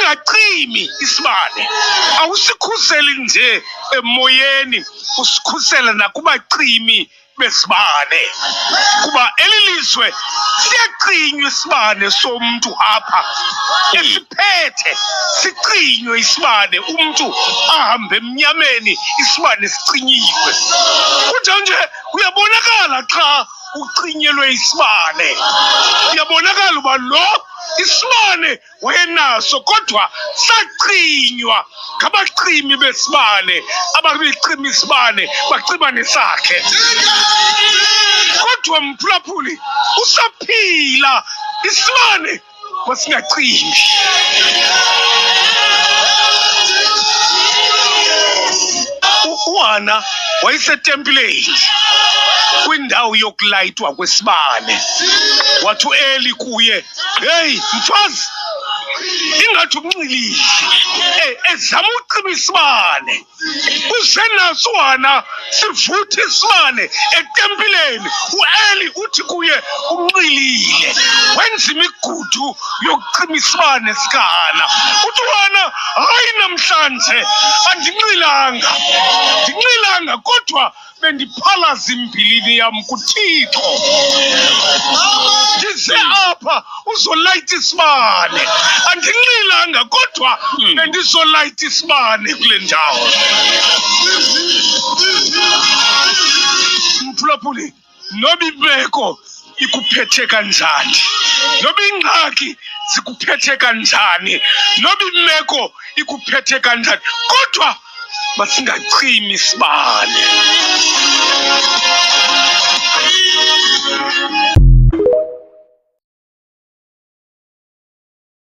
masingacimi isibane. Awusikhuseli nje emoyeni, usikhusela nakubacimi besibane, kuba elilizwe siyacinywa isibane somuntu apha esiphethe, sicinywe isibane, umuntu ahambe emnyameni isibane sicinyiwe. Kunjanje uyabonakala xa ucinyelwe isibane, uyabonakala uba lo isibane wayenaso kodwa sacinywa ngabacimi besibane. Abacima isibane bacima nesakhe, kodwa mphulaphuli usaphila, isibane masingacimi. uHana wayesetempileni kwindawo yokulayitwa kwesibane. Wathi uEli kuye, hey mfazi, ingathi umnxilile, ezama ucima isibane. Uze naso uHana sivuthe isibane etempileni. uEli uthi kuye umnxilile, wenza imigudu yokucima isibane sikaHana. Uthi uHana, hayi namhlanje andinxilanga, kodwa bendiphalaza imbilini yam kuThixo. Ndize apha uzolayita isibane, andinxilanga kodwa bendizolayita isibane kule ndawo. Mphulaphuli, noba imeko ikuphethe kanjani, noba ingxaki zikuphethe kanjani, noba imeko ikuphethe kanjani, kodwa masingacimi isibane.